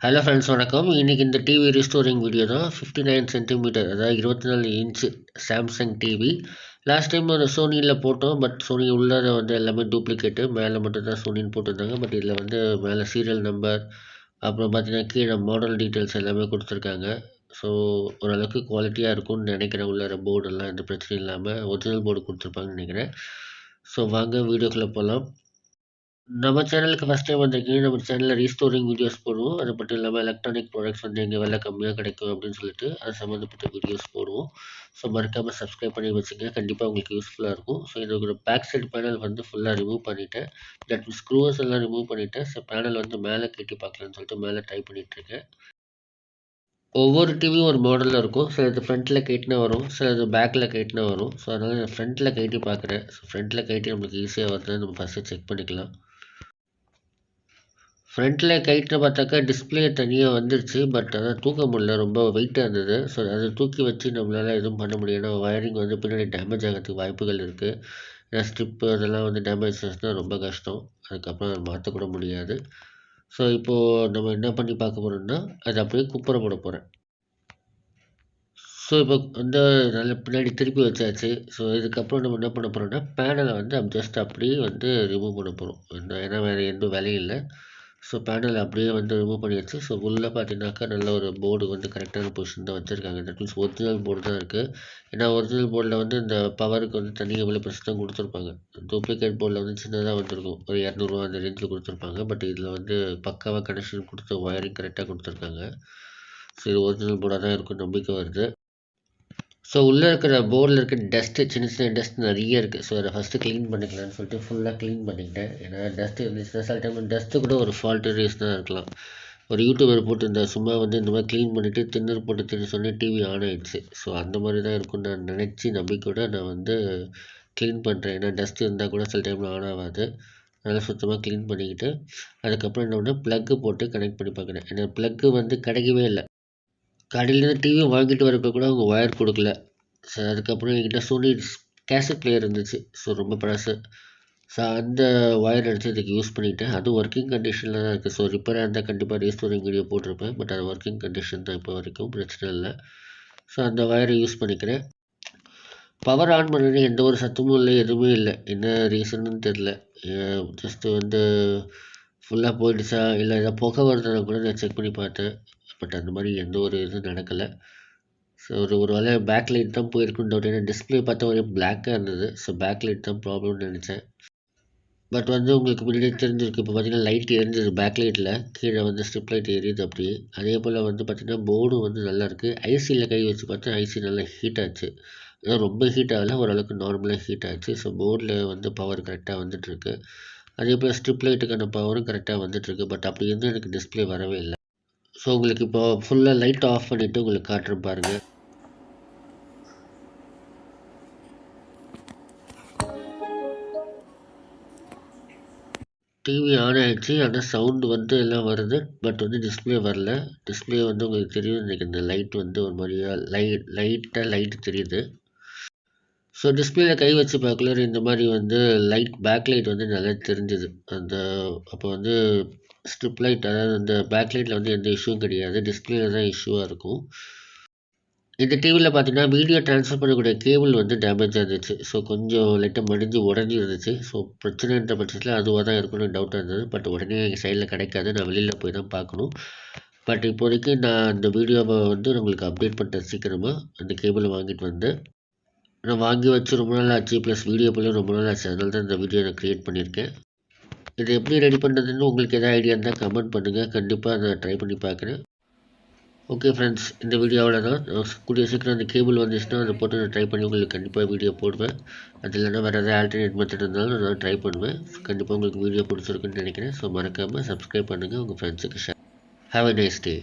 Hello friends வணக்கம். இன்றைக்கி இந்த டிவி ரீஸ்டோரிங் வீடியோ தான். 59 சென்டிமீட்டர் அதாவது 24 inch Samsung TV. Last time ஒரு சோனியில் போட்டோம். பட் சோனி உள்ளார வந்து எல்லாமே டூப்ளிகேட்டு, மேலே மட்டும் தான் சோனின்னு போட்டிருந்தாங்க. பட் இதில் வந்து மேலே சீரியல் நம்பர், அப்புறம் பார்த்தீங்கன்னா கீழே மாடல் டீட்டெயில்ஸ் எல்லாமே கொடுத்துருக்காங்க. ஸோ ஓரளவுக்கு குவாலிட்டியாக இருக்கும்னு நினைக்கிறேன். உள்ளார போர்டெல்லாம் எந்த பிரச்சனையும் இல்லாமல் ஒரிஜினல் போர்டு கொடுத்துருப்பாங்கன்னு நினைக்கிறேன். ஸோ வாங்க வீடியோக்குள்ளே போகலாம். நம்ம சேனலுக்கு ஃபஸ்ட் டைம் வந்திருக்கீங்க. நம்ம சேனலில் ரீஸ்டோரிங் வீடியோஸ் போடுவோம். அது மட்டும் இல்லாமல் எலக்ட்ரானிக் ப்ராடக்ட்ஸ் வந்து எங்கே விலை கம்மியாக கிடைக்கும் அப்படின்னு சொல்லிட்டு அது சம்மந்தப்பட்ட வீடியோஸ் போடுவோம். ஸோ மறக்காமல் சப்ஸ்கிரைப் பண்ணி வச்சுங்க. கண்டிப்பாக உங்களுக்கு யூஸ்ஃபுல்லாக இருக்கும். ஸோ இதோட பேக் சைடு பேனல் வந்து ஃபுல்லாக ரிமூவ் பண்ணிவிட்டேன். தட் மீன்ஸ் ஸ்க்ரூவர்ஸ் எல்லாம் ரிமூவ் பண்ணிவிட்டேன். ஸோ பேனல் வந்து மேலே கட்டி பார்க்கலான்னு சொல்லிட்டு மேலே ட்ரை பண்ணிகிட்ருக்கேன். ஒவ்வொரு டிவியும் ஒரு மாடலில் இருக்கும். சிலது ஃப்ரண்ட்டில் கட்டினா வரும், சிலது பேக்கில் கட்டினா வரும். ஸோ அதனால் நான் ஃப்ரண்ட்டில் கட்டி பார்க்குறேன். ஸோ ஃப்ரண்ட்டில் கட்டி நம்மளுக்கு ஈஸியாக வருதுன்னு நம்ம ஃபஸ்ட்டு செக் பண்ணிக்கலாம். ஃப்ரண்ட்டில் கைட்டில் பார்த்தாக்கா டிஸ்பிளே தனியாக வந்துருச்சு. பட் அதான் தூக்க முடியல, ரொம்ப வெயிட்டாக இருந்தது. ஸோ அதை தூக்கி வச்சு நம்மளால் எதுவும் பண்ண முடியும். ஏன்னா வயரிங் வந்து பின்னாடி டேமேஜ் ஆகிறதுக்கு வாய்ப்புகள் இருக்குது. ஏன்னா ஸ்ட்ரிப்பு அதெல்லாம் வந்து டேமேஜ் ஆச்சுன்னா ரொம்ப கஷ்டம். அதுக்கப்புறம் அதை மாற்றக்கூட முடியாது. ஸோ இப்போது நம்ம என்ன பண்ணி பார்க்க போகிறோம்னா அதை அப்படியே குப்புற போட போகிறேன். ஸோ இப்போ வந்து நல்லா பின்னாடி திருப்பி வச்சாச்சு. ஸோ இதுக்கப்புறம் நம்ம என்ன பண்ண போகிறோம்னா பேனலை வந்து ஜஸ்ட் அப்படியே வந்து ரிமூவ் பண்ண போகிறோம். ஏன்னா வேறு எந்த வேலையும் இல்லை. ஸோ பேனல் அப்படியே வந்து ரிமூவ் பண்ணியாச்சு. ஸோ உள்ளே பார்த்தீங்கன்னாக்கா நல்ல ஒரு போர்டு வந்து கரெக்டான பொசிஷன் தான் வச்சுருக்காங்க. தட் மீன்ஸ் ஒரிஜினல் போர்டு தான் இருக்குது. ஏன்னா ஒரிஜினல் போர்டில் வந்து இந்த பவருக்கு வந்து தனியாக எவ்வளோ ப்ரெஸ் தான் கொடுத்துருப்பாங்க. டூப்ளிகேட் போர்டில் வந்து சின்னதாக வந்துருக்கும், ஒரு 200 அந்த ரேஞ்சில் கொடுத்துருப்பாங்க. பட் இதில் வந்து பக்காவாக கனெக்ஷன் கொடுத்து ஒயரிங் கரெக்டாக கொடுத்துருக்காங்க. ஸோ இது ஒரிஜினல் போர்டாக தான் இருக்கும் நம்பிக்கை வருது. ஸோ உள்ளே இருக்கிற போர்டில் இருக்க டஸ்ட்டு சின்ன சின்ன டஸ்ட் நிறைய இருக்குது. ஸோ அதை ஃபஸ்ட்டு க்ளீன் பண்ணிக்கலாம்னு சொல்லிட்டு ஃபுல்லாக க்ளீன் பண்ணிக்கிட்டேன். ஏன்னா டஸ்ட்டு இருந்துச்சுன்னா சில டைம் டஸ்ட்டு கூட ஒரு ஃபால்ட்டு ரீசனாக இருக்கலாம். ஒரு யூடியூபர் போட்டிருந்தா சும்மா வந்து இந்த மாதிரி க்ளீன் பண்ணிவிட்டு திண்ணூறு போட்டு தின்னு சொன்னி டிவி ஆன் ஆகிடுச்சு. ஸோ அந்த மாதிரி தான் இருக்கும்னு நான் நினச்சி நம்பிக்கையோட நான் வந்து க்ளீன் பண்ணுறேன். ஏன்னா டஸ்ட் இருந்தால் கூட சில டைமில் ஆன் ஆகாது. நல்லா சுத்தமாக க்ளீன் பண்ணிக்கிட்டு அதுக்கப்புறம் என்ன பண்ணேன், ப்ளக்கு போட்டு கனெக்ட் பண்ணி பார்க்குறேன். ஏன்னா ப்ளக்கு வந்து கிடைக்கவே இல்லை. கடையிலேருந்து டிவி வாங்கிட்டு வரப்போ கூட அவங்க ஒயர் கொடுக்கல. ஸோ அதுக்கப்புறம் என்கிட்ட சோனி கேசட் பிளேயர் இருந்துச்சு. ஸோ ரொம்ப பழசு. ஸோ அந்த ஒயர் எடுத்து இதுக்கு யூஸ் பண்ணிவிட்டேன். அதுவும் ஒர்க்கிங் கண்டிஷனில் தான் இருக்குது. ஸோ ரிப்பேராக இருந்தால் கண்டிப்பாக ரீஸ்டோரிங் வீடியோ போட்டிருப்பேன். பட் அது ஒர்க்கிங் கண்டிஷன் தான் இப்போ வரைக்கும், பிரச்சனை இல்லை. ஸோ அந்த ஒயரை யூஸ் பண்ணிக்கிறேன். பவர் ஆன் பண்ணி எந்த ஒரு சத்தமும் இல்லை, எதுவுமே இல்லை. என்ன ரீசன்னு தெரில. ஜஸ்ட்டு வந்து ஃபுல்லாக போயிடுச்சா இல்லை ஏதாவது புகை வருதுன்னா கூட நான் செக் பண்ணி பார்த்தேன். பட் அந்த மாதிரி எந்த ஒரு இதுவும் நடக்கலை. ஸோ ஒரு வேளை பேக் லைட் தான் போயிருக்குன்னு டவுட். ஏன்னா டிஸ்பிளே பார்த்தா ஒரே பிளாக்காக இருந்தது. ஸோ பேக் லைட் தான் ப்ராப்ளம்னு நினச்சேன். பட் வந்து உங்களுக்கு முன்னாடியே தெரிஞ்சிருக்கு. இப்போ பார்த்தீங்கன்னா லைட் எரிஞ்சிது பேக் லைட்டில். கீழே வந்து ஸ்ட்ரிப் லைட் எரியுது அப்படியே. அதே போல் வந்து பார்த்திங்கன்னா போர்டும் வந்து நல்லாயிருக்கு. ஐசியில் கை வச்சு பார்த்தா ஐசி நல்லா ஹீட் ஆச்சு. அதான் ரொம்ப ஹீட் ஆகலை, ஓரளவுக்கு நார்மலாக ஹீட் ஆச்சு. ஸோ போர்டில் வந்து பவர் கரெக்டாக வந்துட்டுருக்கு. அதே போல் ஸ்ட்ரிப் லைட்டுக்கான பவரும் கரெக்டாக வந்துட்டுருக்கு. பட் அப்படி இருந்தும் எனக்கு டிஸ்பிளே வரவே இல்லை. ஸோ உங்களுக்கு இப்போ ஃபுல்லாக லைட் ஆஃப் பண்ணிவிட்டு உங்களுக்கு காட்டுறேன் பாருங்கள். டிவி ஆன் ஆகிடுச்சு. ஆனால் சவுண்டு வந்து எல்லாம் வருது. பட் வந்து டிஸ்பிளே வரல. டிஸ்பிளே வந்து உங்களுக்கு தெரியும் நினைக்கிறேன். இந்த லைட் வந்து ஒரு மாதிரியா லைட்டு தெரியுது. ஸோ டிஸ்பிளேல கை வச்சு பார்க்கல இந்த மாதிரி வந்து பேக் லைட் வந்து நல்லா தெரிஞ்சுது. அப்போ வந்து ஸ்ட்ரிப் லைட், அதாவது அந்த பேக் லைட்டில் வந்து எந்த இஷ்யூவும் கிடையாது. டிஸ்பிளேல தான் இஷ்யூவாக இருக்கும். இந்த டிவியில் பார்த்தீங்கன்னா வீடியோ ட்ரான்ஸ்ஃபர் பண்ணக்கூடிய கேபிள் வந்து டேமேஜாக இருந்துச்சு. ஸோ கொஞ்சம் லைட்டாக மடிஞ்சு உடஞ்சி இருந்துச்சு. ஸோ பிரச்சனைன்ற பட்சத்தில் அதுவாக தான் இருக்குன்னு டவுட்டாக இருந்தது. பட் உடனே எங்கள் சைடில் கிடைக்காது. நான் வெளியில் போய் தான் பார்க்கணும். பட் இப்போதைக்கு நான் அந்த வீடியோவை வந்து உங்களுக்கு அப்டேட் பண்ணிட்டேன் சீக்கிரமாக. அந்த கேபிளை வாங்கிட்டு வந்து நான் வாங்கி வச்சு ரொம்ப நாள் ஆச்சு. ப்ளஸ் வீடியோ போலையும் ரொம்ப நாள் ஆச்சு. அதனால தான் இந்த வீடியோ நான் க்ரியேட் பண்ணியிருக்கேன். இதை எப்படி ரெடி பண்ணுறதுன்னு உங்களுக்கு எதாவது ஐடியா இருந்தால் கமெண்ட் பண்ணுங்கள். கண்டிப்பாக நான் ட்ரை பண்ணி பார்க்குறேன். ஓகே ஃப்ரெண்ட்ஸ், இந்த வீடியோ அவ்வளோதான். கூடிய சீக்கிரம் அந்த கேபிள் வந்துச்சுன்னா அதை போட்டு நான் ட்ரை பண்ணி உங்களுக்கு கண்டிப்பாக வீடியோ போடுவேன். அது இல்லைன்னா வேறு எதாவது ஆல்டர்னேட் மெத்தட் இருந்தாலும் நான் ட்ரை பண்ணுவேன். கண்டிப்பாக உங்களுக்கு வீடியோ பிடிச்சிருக்குன்னு நினைக்கிறேன். ஸோ மறக்காமல் சப்ஸ்கிரைப் பண்ணுங்கள், உங்கள் ஃப்ரெண்ட்ஸுக்கு share. Have a nice day.